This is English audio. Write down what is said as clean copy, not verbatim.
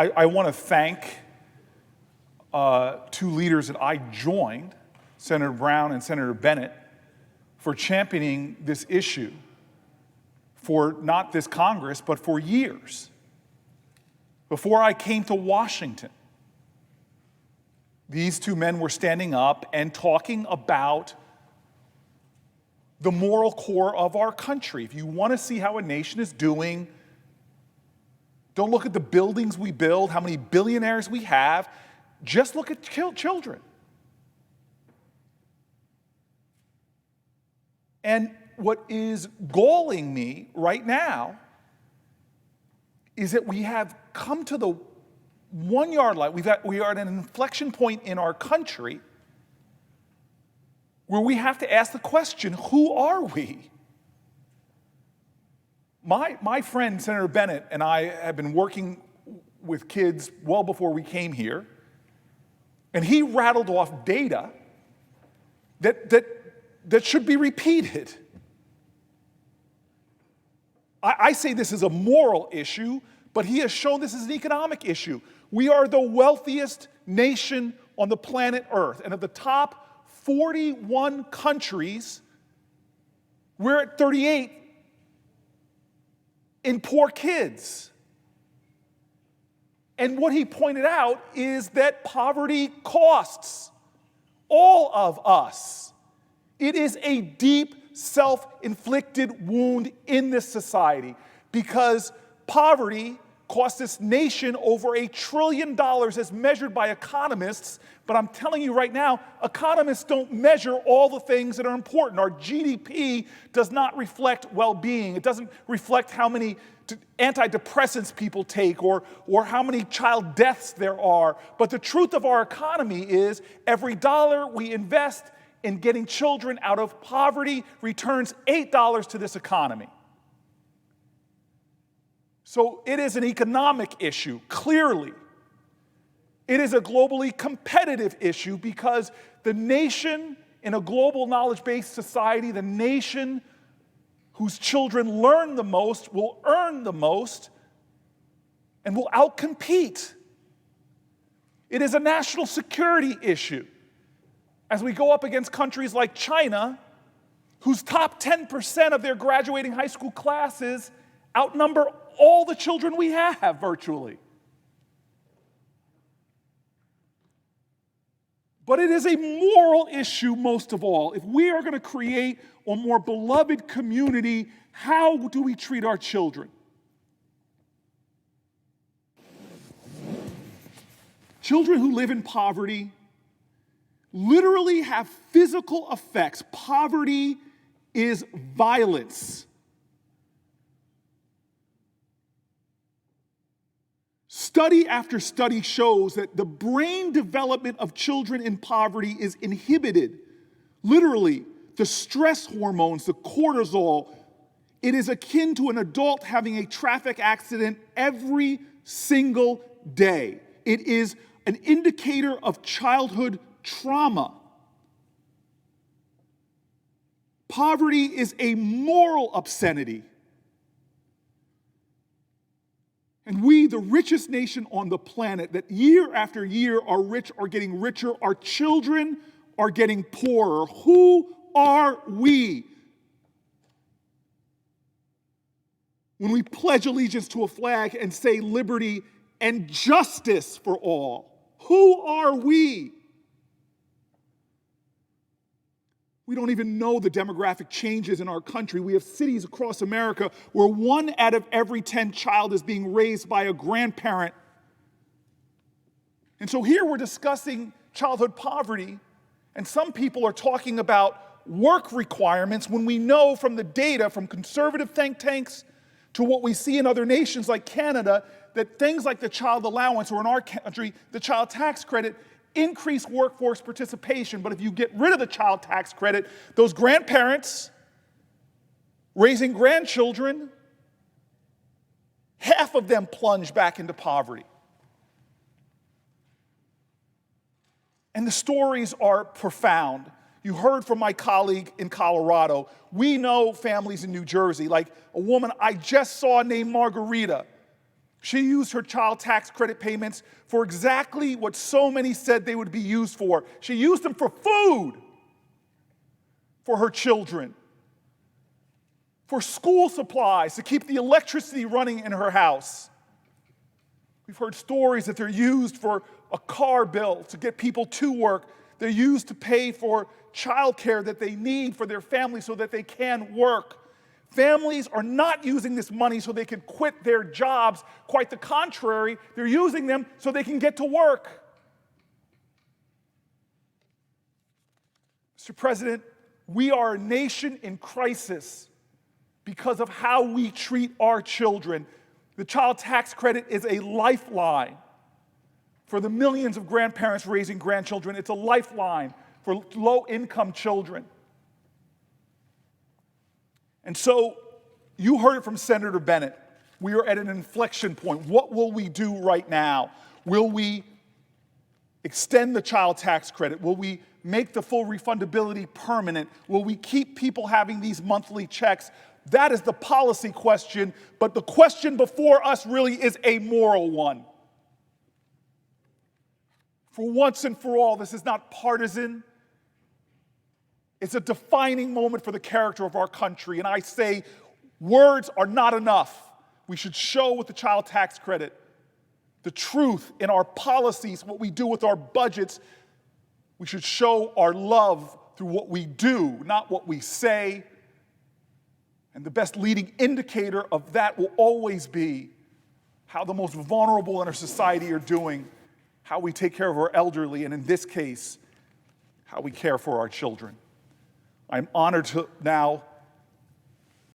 I want to thank two leaders that I joined, Senator Brown and Senator Bennett, for championing this issue for not this Congress, but for years. Before I came to Washington, these two men were standing up and talking about the moral core of our country. If you want to see how a nation is doing, don't look at the buildings we build, how many billionaires we have, just look at children. And what is galling me right now is that we have come to the 1 yard line. We are at an inflection point in our country where we have to ask the question, who are we? My friend, Senator Bennett, and I have been working with kids well before we came here, and he rattled off data that should be repeated. I say this is a moral issue, but he has shown this is an economic issue. We are the wealthiest nation on the planet Earth, and of the top 41 countries, we're at 38 in poor kids. And what he pointed out is that poverty costs all of us. It is a deep self-inflicted wound in this society because poverty cost this nation over $1 trillion as measured by economists. But I'm telling you right now, economists don't measure all the things that are important. Our GDP does not reflect well-being. It doesn't reflect how many antidepressants people take or how many child deaths there are. But the truth of our economy is every dollar we invest in getting children out of poverty returns $8 to this economy. So it is an economic issue, clearly. It is a globally competitive issue because the nation in a global knowledge-based society, the nation whose children learn the most will earn the most and will outcompete. It is a national security issue. As we go up against countries like China, whose top 10% of their graduating high school classes outnumber all the children we have virtually. But it is a moral issue most of all. If we are going to create a more beloved community, how do we treat our children? Children who live in poverty literally have physical effects. Poverty is violence. Study after study shows that the brain development of children in poverty is inhibited. Literally, the stress hormones, the cortisol, it is akin to an adult having a traffic accident every single day. It is an indicator of childhood trauma. Poverty is a moral obscenity. And we, the richest nation on the planet, that year after year our rich are getting richer, our children are getting poorer. Who are we? When we pledge allegiance to a flag and say liberty and justice for all, who are we? We don't even know the demographic changes in our country. We have cities across America where 1 out of every 10 child is being raised by a grandparent. And so here we're discussing childhood poverty, and some people are talking about work requirements when we know from the data from conservative think tanks to what we see in other nations like Canada that things like the child allowance, or in our country, the child tax credit, increase workforce participation. But if you get rid of the child tax credit, those grandparents raising grandchildren, half of them plunge back into poverty. And the stories are profound. You heard from my colleague in Colorado. We know families in New Jersey, like a woman I just saw named Margarita, She used her child tax credit payments for exactly what so many said they would be used for. She used them for food for her children, for school supplies, to keep the electricity running in her house. We've heard stories that they're used for a car bill to get people to work. They're used to pay for childcare that they need for their family so that they can work. Families are not using this money so they can quit their jobs. Quite the contrary, they're using them so they can get to work. Mr. President, we are a nation in crisis because of how we treat our children. The child tax credit is a lifeline for the millions of grandparents raising grandchildren. It's a lifeline for low-income children. And so, you heard it from Senator Bennett. We are at an inflection point. What will we do right now? Will we extend the child tax credit? Will we make the full refundability permanent? Will we keep people having these monthly checks? That is the policy question, but the question before us really is a moral one. For once and for all, this is not partisan. It's a defining moment for the character of our country. And I say, words are not enough. We should show with the child tax credit the truth in our policies, what we do with our budgets. We should show our love through what we do, not what we say. And the best leading indicator of that will always be how the most vulnerable in our society are doing, how we take care of our elderly, and in this case, how we care for our children. I'm honored to now